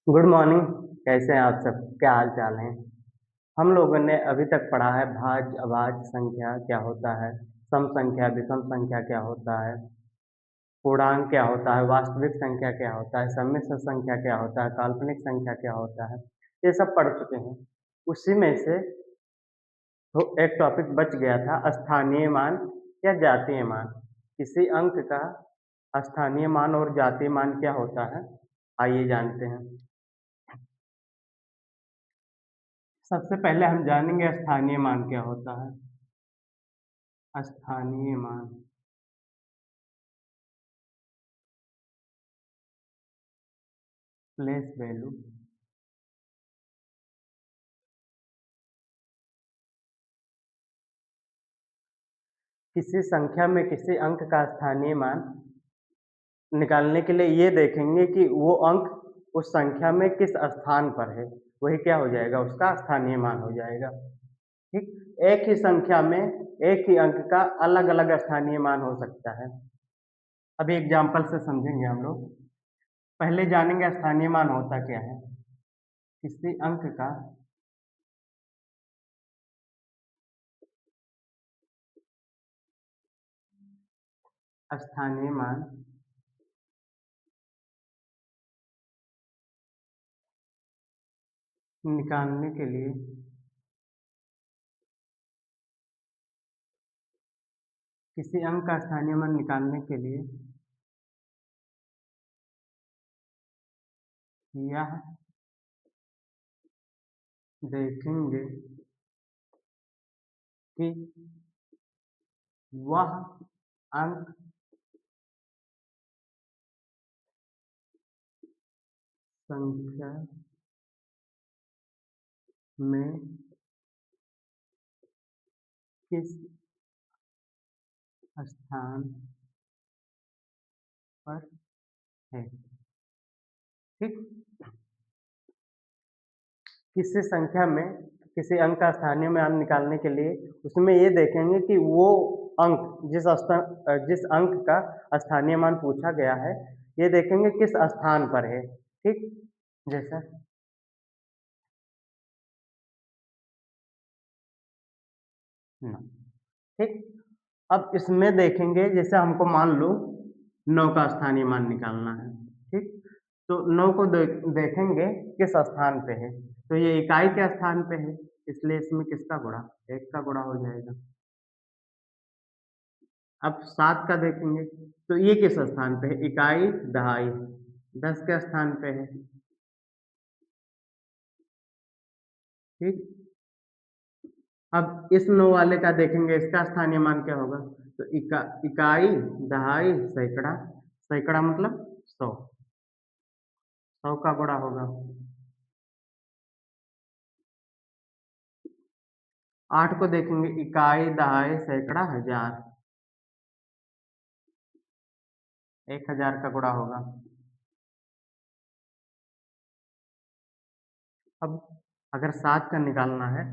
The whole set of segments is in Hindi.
Good morning. कैसे हैं आप सब? क्या हाल चाल है? हम लोगों ने अभी तक पढ़ा है भाज्य अभाज्य संख्या क्या होता है, सम संख्या विषम संख्या क्या होता है, पूर्णांक क्या होता है, वास्तविक संख्या क्या होता है, सम्मिश्र संख्या क्या होता है, काल्पनिक संख्या क्या होता है। ये सब पढ़ चुके हैं। उसी में से तो एक टॉपिक बच गया था, स्थानीय मान या जातीय मान। किसी अंक का स्थानीय मान और जातीय मान क्या होता है, आइए जानते हैं। सबसे पहले हम जानेंगे स्थानीय मान क्या होता है। स्थानीय मान प्लेस वैल्यू किसी संख्या में किसी अंक का स्थानीय मान निकालने के लिए ये देखेंगे कि वो अंक उस संख्या में किस स्थान पर है, वही क्या हो जाएगा, उसका स्थानीय मान हो जाएगा। ठीक, एक ही संख्या में एक ही अंक का अलग अलग स्थानीय मान हो सकता है। अभी एग्जाम्पल से समझेंगे हम लोग। पहले जानेंगे स्थानीय मान होता क्या है। किसी अंक का स्थानीय मान निकालने के लिए किसी अंक का स्थानीय मान निकालने के लिए यह देखेंगे कि वह अंक संख्या में किस स्थान पर है। ठीक, किसी संख्या में किसी अंक का स्थानीय मान निकालने के लिए उसमें ये देखेंगे कि वो अंक जिस अंक का स्थानीय मान पूछा गया है, ये देखेंगे किस स्थान पर है। ठीक, जैसा नौ। ठीक, अब इसमें देखेंगे, जैसे हमको मान लो 9 का स्थानीय मान निकालना है। ठीक, तो 9 को देखेंगे किस स्थान पे है, तो ये इकाई के स्थान पे है, इसलिए इसमें किसका गुणा, 1 का गुणा हो जाएगा। अब 7 का देखेंगे तो ये किस स्थान पे है, इकाई दहाई 10 के स्थान पे है। ठीक, अब इस 9 वाले का देखेंगे, इसका स्थानीय मान क्या होगा, तो इकाई दहाई सैकड़ा, सैकड़ा मतलब 100, 100 का गुणा होगा। 8 को देखेंगे, इकाई दहाई सैकड़ा हजार, 1000 का गुणा होगा। अब अगर 7 का निकालना है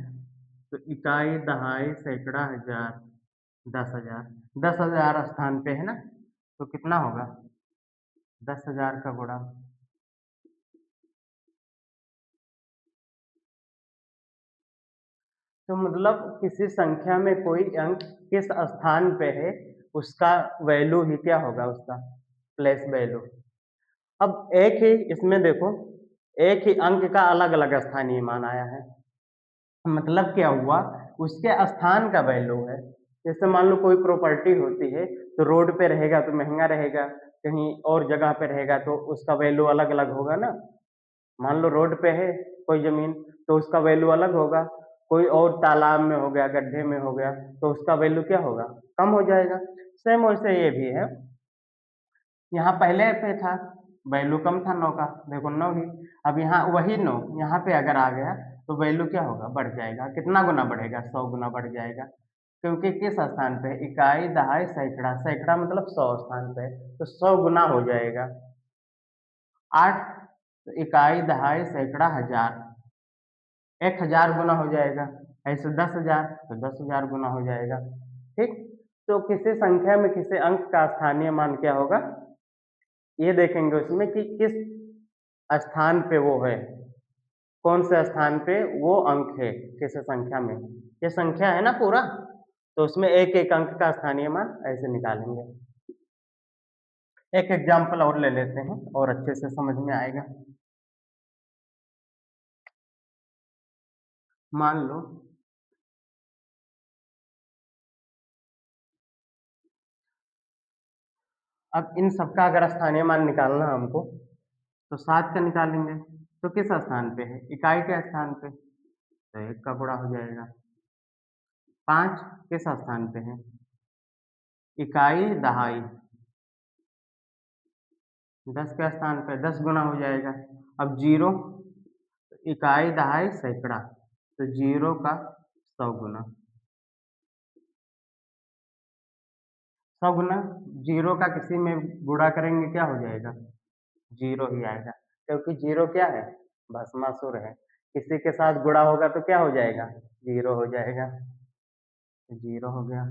तो इकाई दहाई सैकड़ा हजार 10,000, 10,000 स्थान पे है ना, तो कितना होगा, 10,000 का गुणा। तो मतलब किसी संख्या में कोई अंक किस स्थान पे है, उसका वैल्यू ही क्या होगा, उसका प्लेस वैल्यू। अब एक ही इसमें देखो, एक ही अंक का अलग अलग स्थानीय मान आया है, मतलब क्या हुआ, उसके स्थान का वैल्यू है। जैसे मान लो कोई प्रॉपर्टी होती है, तो रोड पे रहेगा तो महंगा रहेगा, कहीं और जगह पे रहेगा तो उसका वैल्यू अलग अलग होगा ना। मान लो रोड पे है कोई जमीन, तो उसका वैल्यू अलग होगा। कोई और तालाब में हो गया, गड्ढे में हो गया, तो उसका वैल्यू क्या होगा, कम हो जाएगा। सेम वैसे ये भी है, यहाँ पहले पे था वैल्यू कम था 9 का, देखो 9 ही। अब यहाँ वही 9 यहाँ पे अगर आ गया तो वैल्यू क्या होगा, बढ़ जाएगा। कितना गुना बढ़ेगा, 100 गुना बढ़ जाएगा, क्योंकि किस स्थान पे, इकाई दहाई सैकड़ा, सैकड़ा मतलब 100 स्थान पे, तो 100 गुना हो जाएगा। 8, तो इकाई दहाई सैकड़ा हजार, 1000 गुना हो जाएगा। ऐसे 10,000 तो 10,000 गुना हो जाएगा। ठीक, तो किसी संख्या में किसी अंक का स्थानीय मान क्या होगा, ये देखेंगे उसमें कि किस स्थान पे वो है, कौन से स्थान पे वो अंक है किसी संख्या में। ये संख्या है ना पूरा, तो उसमें एक-एक अंक का स्थानीय मान ऐसे निकालेंगे। एक एग्जांपल और ले लेते हैं और अच्छे से समझ में आएगा। मान लो अब इन सबका अगर स्थानीय मान निकालना हमको, तो 7 का निकालेंगे, तो किस स्थान पे है? इकाई के स्थान पे, तो 1 का गुणा हो जाएगा। 5 किस स्थान पे है? इकाई, दहाई, 10 के स्थान पे 10 गुना हो जाएगा। अब 0 इकाई, दहाई, सैकड़ा, तो 0 का 100 गुना। 100 गुना 0 का किसी में गुणा करेंगे क्या हो जाएगा? 0 ही आएगा, क्योंकि 0 क्या है? भस्मासुर है। किसी के साथ गुणा होगा तो क्या हो जाएगा? 0 हो जाएगा, 0 हो गया।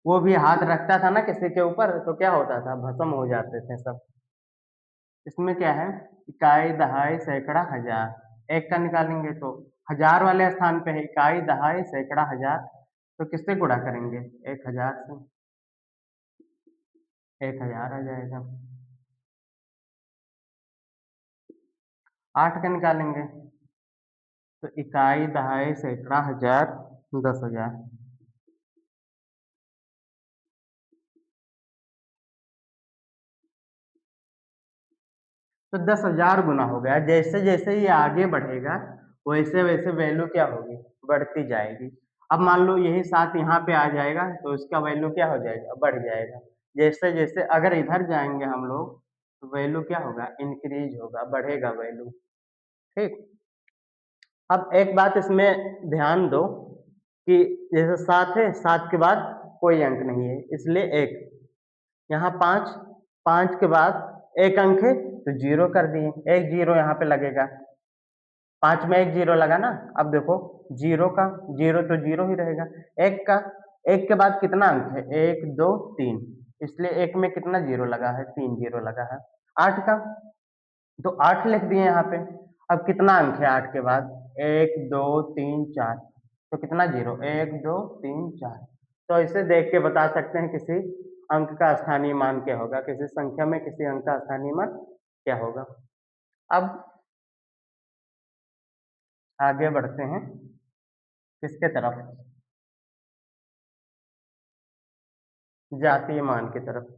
वो भी हाथ रखता था ना किसी के ऊपर तो क्या होता था? भस्म हो जाते थे सब। इसमें क्या है? इकाई, दहाई, सैकड़ा, हजार। 1 का निकालेंगे तो हजार वाले स्थान पे है इकाई, दहाई, सैकड़ा, हजार, तो किससे गुणा करेंगे? 1000 से, 1000 आ जाएगा। 8 का निकालेंगे तो इकाई, दहाई, सैकड़ा, हजार, 10,000। तो 10,000 गुना हो गया। जैसे जैसे ये आगे बढ़ेगा वैसे वैसे वैल्यू क्या होगी? बढ़ती जाएगी। अब मान लो यही 7 यहाँ पे आ जाएगा तो इसका वैल्यू क्या हो जाएगा? बढ़ जाएगा। जैसे जैसे अगर इधर जाएंगे हम लोग तो वैल्यू क्या होगा? इंक्रीज होगा, बढ़ेगा वैल्यू। ठीक। अब एक बात इसमें ध्यान दो कि जैसे 7 है, 7 के बाद कोई अंक नहीं है इसलिए 1। यहाँ 5, 5 के बाद एक अंक है तो 0 कर दिए, एक 0 यहाँ पे लगेगा। 5 में एक 0 लगा ना, अब देखो 0 का 0 तो 0 ही रहेगा। 1 का 1 के बाद कितना अंक है? 1, 2, 3, इसलिए 1 में कितना 0 लगा है? 3 0 लगा है। 8 का तो 8 लिख दिए यहाँ पे। अब कितना अंक है 8 के बाद? 1, 2, 3, 4, तो कितना 0? 1, 2, 3, 4। तो इसे देख के बता सकते हैं किसी अंक का स्थानीय मान क्या होगा, किसी संख्या में किसी अंक का स्थानीय मान क्या होगा। अब आगे बढ़ते हैं किसके तरफ? जातीय मान की तरफ।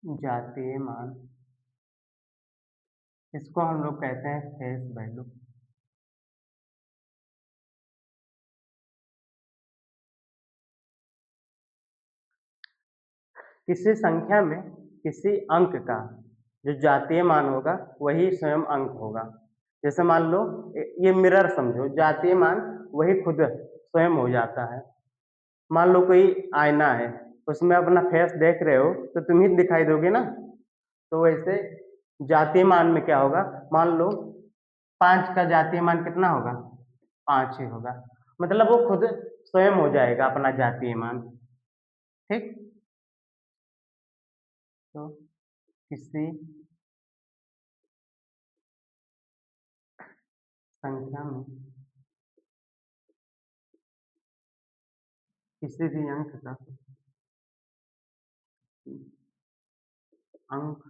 जातीय मान, इसको हम लोग कहते हैं फेस वैल्यू। किसी संख्या में किसी अंक का जो जातीय मान होगा वही स्वयं अंक होगा। जैसे मान लो ये मिरर समझो, जातीय मान वही खुद स्वयं हो जाता है। मान लो कोई आईना है, उसमें अपना फेस देख रहे हो तो तुम ही दिखाई दोगे ना। तो वैसे जातीय मान में क्या होगा? मान लो 5 का जातीय मान कितना होगा? 5 ही होगा, मतलब वो खुद स्वयं हो जाएगा अपना जातीय मान। ठीक। तो किसी संख्या में किसी भी अंक का अंक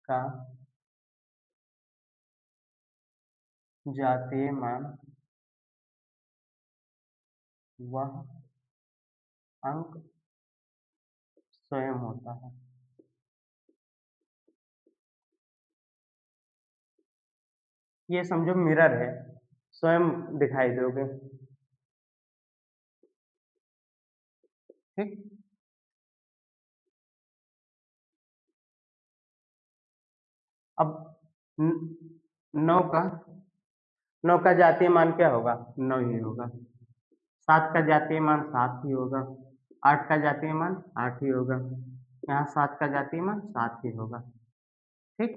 का जातीय मान वह अंक स्वयं होता है। ये समझो मिरर है, स्वयं दिखाई दोगे। ठीक। अब 9 का 9 का जातीय मान क्या होगा? 9 ही होगा। 7 का जातीय मान 7 ही होगा। 8 का जातीय मान 8 ही होगा। यहाँ 7 का जातीय मान 7 ही होगा। ठीक।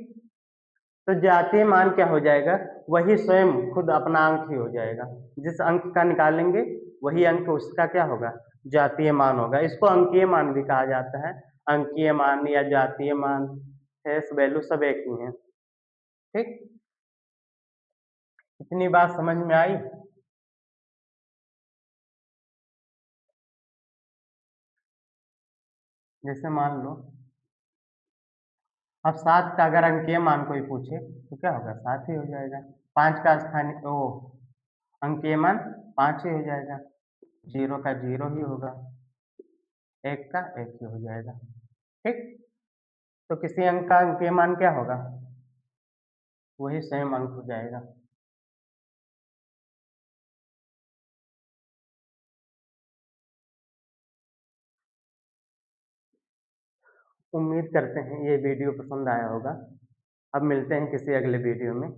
तो जातीय मान क्या हो जाएगा? वही स्वयं खुद अपना अंक ही हो जाएगा। जिस अंक का निकालेंगे वही अंक उसका क्या होगा? जातीय मान होगा। इसको अंकीय मान भी कहा जाता है। अंकीय मान या जातीय मान, फेस वैल्यू सब एक ही हैं। ठीक? इतनी बात समझ में आई? जैसे मान लो अब 7 का अगर अंकीय मान कोई पूछे तो क्या होगा? 7 ही हो जाएगा। 5 का स्थानीय अंकीय मान 5 ही हो जाएगा। 0 का 0 ही होगा। 1 का 1 ही हो जाएगा। ठीक? तो किसी अंक का अंकीय मान क्या होगा? वही स्वयं अंक हो जाएगा। उम्मीद करते हैं ये वीडियो पसंद आया होगा। अब मिलते हैं किसी अगले वीडियो में।